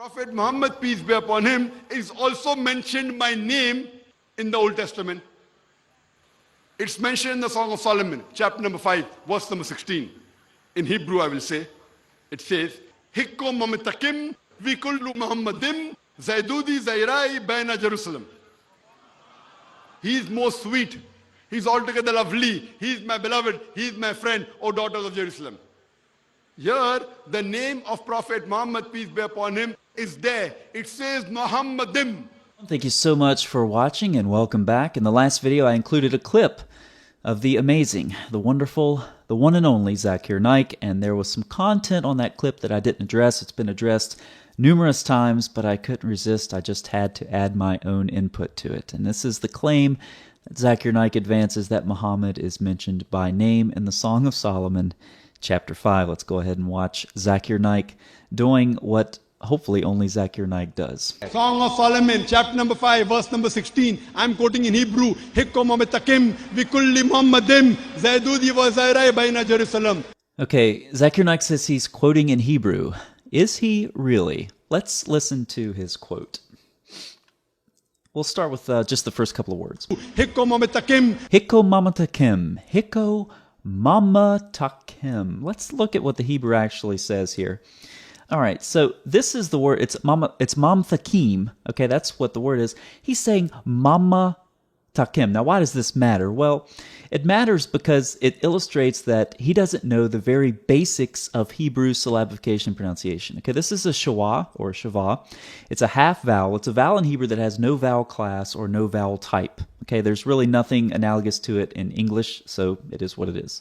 Prophet Muhammad, peace be upon him, is also mentioned by name in the Old Testament. It's mentioned in the Song of Solomon, chapter number 5, verse number 16. In Hebrew, I will say, it says, Hikko mamatakim vikullu Muhammadim zaidudi zairai baina Jerusalem. He is most sweet. He is altogether lovely. He is my beloved. He is my friend, O daughters of Jerusalem. Here, the name of Prophet Muhammad, peace be upon him, is there. It says Muhammadim. Thank you so much for watching and welcome back. In the last video, I included a clip of the amazing, the wonderful, the one and only Zakir Naik, and there was some content on that clip that I didn't address. It's been addressed numerous times, but I couldn't resist. I just had to add my own input to it. And this is the claim that Zakir Naik advances that Muhammad is mentioned by name in the Song of Solomon, chapter 5. Let's go ahead and watch Zakir Naik doing what hopefully only Zakir Naik does. Song of Solomon, chapter number 5, verse number 16. I'm quoting in Hebrew. Hikko mamatakim vikulli Muhammadim zaidudi wa zairai baina Jerusalem. Okay, Zakir Naik says he's quoting in Hebrew. Is he really? Let's listen to his quote. We'll start with just the first couple of words. Hikko mamatakim. Hikko mamatakim. Hikko mamatakim. Let's look at what the Hebrew actually says here. All right, so this is the word. It's mamtakim. Okay, that's what the word is. He's saying mama takim. Now, why does this matter? Well, it matters because it illustrates that he doesn't know the very basics of Hebrew syllabification pronunciation. Okay, this is a shawa or shava. It's a half vowel. It's a vowel in Hebrew that has no vowel class or no vowel type. Okay, there's really nothing analogous to it in English, so it is what it is.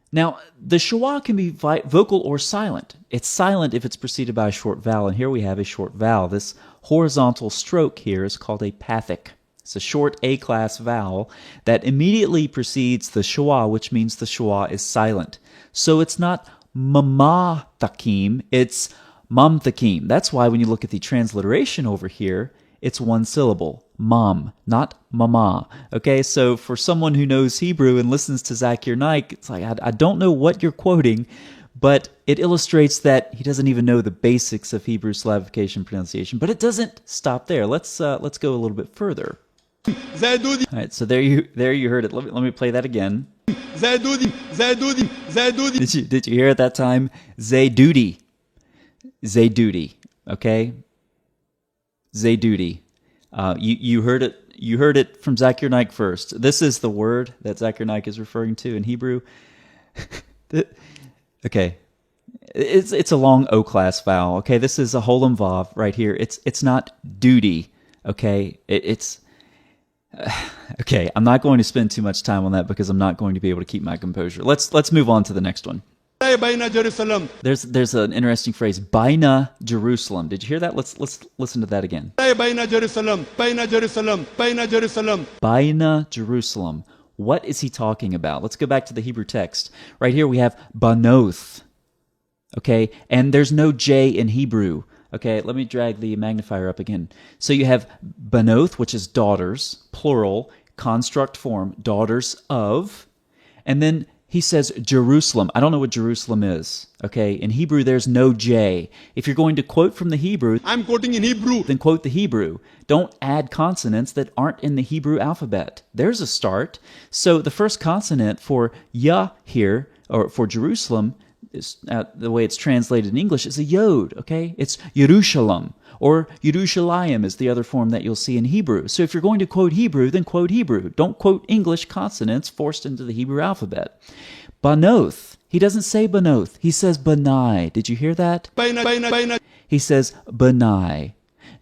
Now, the shawa can be vocal or silent. It's silent if it's preceded by a short vowel, and here we have a short vowel. This horizontal stroke here is called a pathic. It's a short A-class vowel that immediately precedes the shawa, which means the shawa is silent. So it's not mama takim, it's mam takim. That's why when you look at the transliteration over here, it's one syllable, mam, not mama. Okay, so for someone who knows Hebrew and listens to Zakir Naik, it's like, I don't know what you're quoting, but it illustrates that he doesn't even know the basics of Hebrew syllabification pronunciation. But it doesn't stop there. Let's go a little bit further. All right, so there you heard it. Let me play that again. Did you hear it that time? Zaydudi. Zaydudi. Okay? Zaydudi. You heard it. You heard it from Zakir Naik first. This is the word that Zakir Naik is referring to in Hebrew. Okay, it's a long O class vowel. Okay, this is a holem vav right here. It's not duty. Okay, it's okay. I'm not going to spend too much time on that because I'm not going to be able to keep my composure. Let's move on to the next one. There's an interesting phrase, Baina Jerusalem. Did you hear that? Let's listen to that again. Baina Jerusalem, Baina Jerusalem, Baina Jerusalem. Baina Jerusalem. What is he talking about? Let's go back to the Hebrew text. Right here we have banoth. Okay, and there's no J in Hebrew. Okay, let me drag the magnifier up again. So you have banoth, which is daughters, plural, construct form, daughters of, and then he says Jerusalem. I don't know what Jerusalem is. Okay, in Hebrew there's no J. If you're going to quote from the Hebrew, I'm quoting in Hebrew. Then quote the Hebrew. Don't add consonants that aren't in the Hebrew alphabet. There's a start. So the first consonant for Yah here, or for Jerusalem, is, the way it's translated in English, is a yod. Okay, it's Yerushalem. Or Yerushalayim is the other form that you'll see in Hebrew. So if you're going to quote Hebrew, then quote Hebrew. Don't quote English consonants forced into the Hebrew alphabet. Banoth. He doesn't say banoth. He says banai. Did you hear that? Baina. He says banai.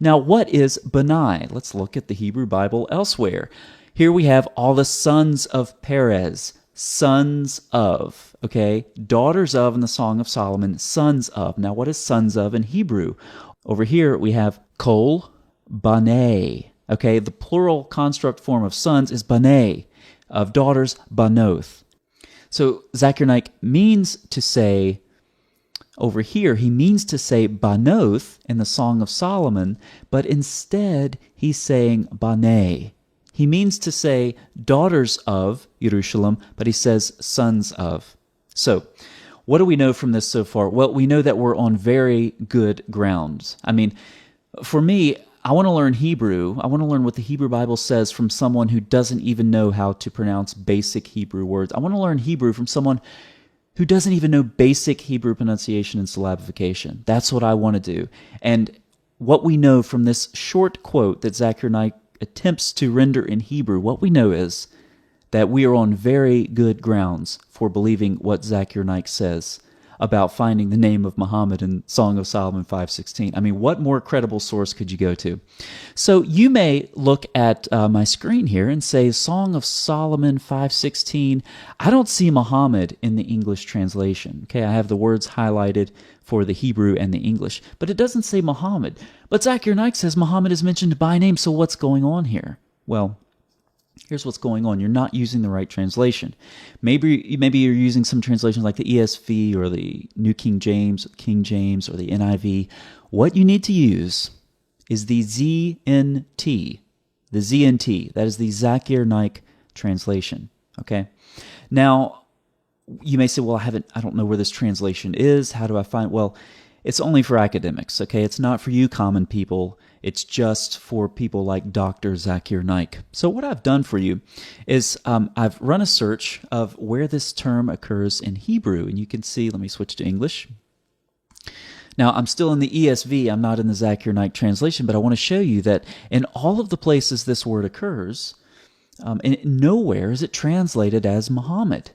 Now, what is banai? Let's look at the Hebrew Bible elsewhere. Here we have all the sons of Perez. Sons of. Okay? Daughters of in the Song of Solomon. Sons of. Now, what is sons of in Hebrew? Over here, we have kol, banei. Okay, the plural construct form of sons is banei, of daughters, banoth. So Zakir Naik means to say, over here, he means to say banoth in the Song of Solomon, but instead he's saying banei. He means to say daughters of Jerusalem, but he says sons of. So, what do we know from this so far? Well, we know that we're on very good grounds. I mean, for me, I want to learn Hebrew. I want to learn what the Hebrew Bible says from someone who doesn't even know how to pronounce basic Hebrew words. I want to learn Hebrew from someone who doesn't even know basic Hebrew pronunciation and syllabification. That's what I want to do. And what we know from this short quote that Zakir Naik attempts to render in Hebrew, what we know is that we are on very good grounds for believing what Zakir Naik says about finding the name of Muhammad in Song of Solomon 5:16. I mean, what more credible source could you go to? So you may look at my screen here and say, Song of Solomon 5:16, I don't see Muhammad in the English translation. Okay, I have the words highlighted for the Hebrew and the English, but it doesn't say Muhammad. But Zakir Naik says Muhammad is mentioned by name, so what's going on here? Well, here's what's going on. You're not using the right translation. Maybe you're using some translations like the ESV or the New King James, or the NIV. What you need to use is the ZNT. The ZNT. That is the Zakir Naik translation. Okay? Now, you may say, well, I don't know where this translation is. How do I find? Well, it's only for academics, okay? It's not for you common people. It's just for people like Dr. Zakir Naik. So what I've done for you is I've run a search of where this term occurs in Hebrew. And you can see, let me switch to English. Now, I'm still in the ESV. I'm not in the Zakir Naik translation, but I want to show you that in all of the places this word occurs, and nowhere is it translated as Muhammad.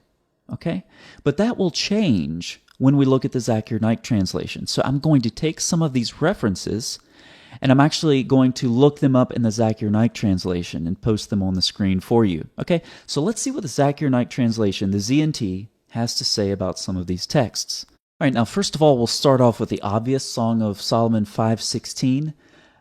Okay? But that will change when we look at the Zakir Naik translation. So I'm going to take some of these references, and I'm actually going to look them up in the Zakir Naik translation and post them on the screen for you. Okay? So let's see what the Zakir Naik translation, the ZNT, has to say about some of these texts. All right, now first of all, we'll start off with the obvious Song of Solomon 5:16.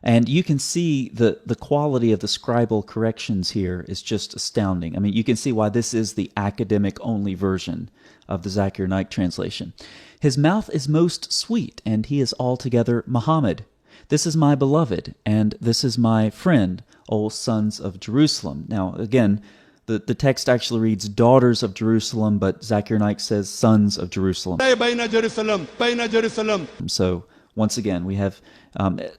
And you can see the quality of the scribal corrections here is just astounding. I mean, you can see why this is the academic-only version of the Zakir Naik translation. His mouth is most sweet, and he is altogether Muhammad. This is my beloved, and this is my friend, O sons of Jerusalem. Now, again, the text actually reads daughters of Jerusalem, but Zakir Naik says sons of Jerusalem. So, once again, we have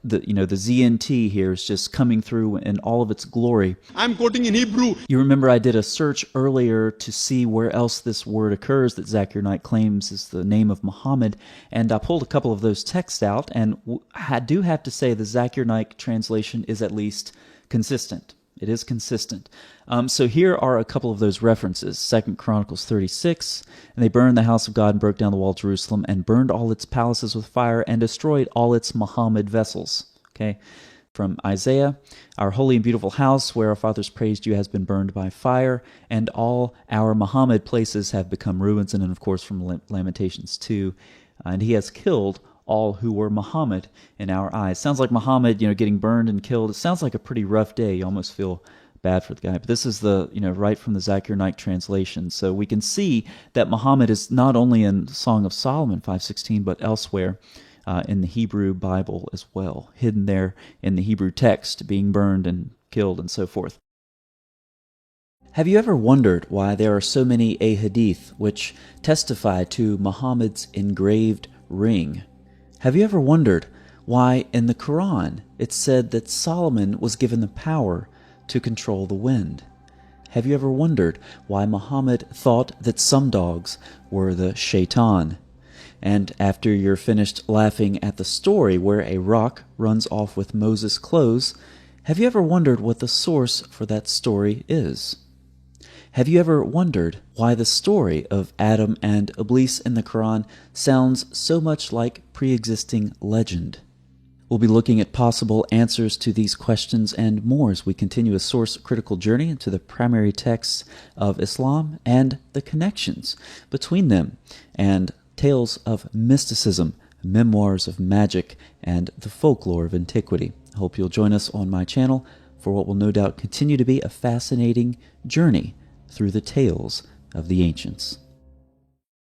the ZNT here is just coming through in all of its glory. I'm quoting in Hebrew. You remember I did a search earlier to see where else this word occurs that Zakir Naik claims is the name of Muhammad, and I pulled a couple of those texts out, and I do have to say the Zakir Naik translation is at least consistent. It is consistent. So here are a couple of those references. 2 Chronicles 36, and they burned the house of God and broke down the wall of Jerusalem and burned all its palaces with fire and destroyed all its Muhammad vessels. Okay, from Isaiah, our holy and beautiful house where our fathers praised you has been burned by fire, and all our Muhammad places have become ruins. And then, of course, from Lamentations 2, and he has killed all who were Muhammad in our eyes. Sounds like Muhammad, getting burned and killed. It sounds like a pretty rough day. You almost feel bad for the guy. But this is the, right from the Zakir Naik translation. So we can see that Muhammad is not only in Song of Solomon 5:16, but elsewhere in the Hebrew Bible as well, hidden there in the Hebrew text, being burned and killed and so forth. Have you ever wondered why there are so many ahadith which testify to Muhammad's engraved ring? Have you ever wondered why in the Quran it said that Solomon was given the power to control the wind? Have you ever wondered why Muhammad thought that some dogs were the shaitan? And after you're finished laughing at the story where a rock runs off with Moses' clothes, have you ever wondered what the source for that story is? Have you ever wondered why the story of Adam and Iblis in the Quran sounds so much like pre-existing legend? We'll be looking at possible answers to these questions and more as we continue a source-critical journey into the primary texts of Islam and the connections between them, and tales of mysticism, memoirs of magic, and the folklore of antiquity. I hope you'll join us on my channel for what will no doubt continue to be a fascinating journey through the tales of the ancients.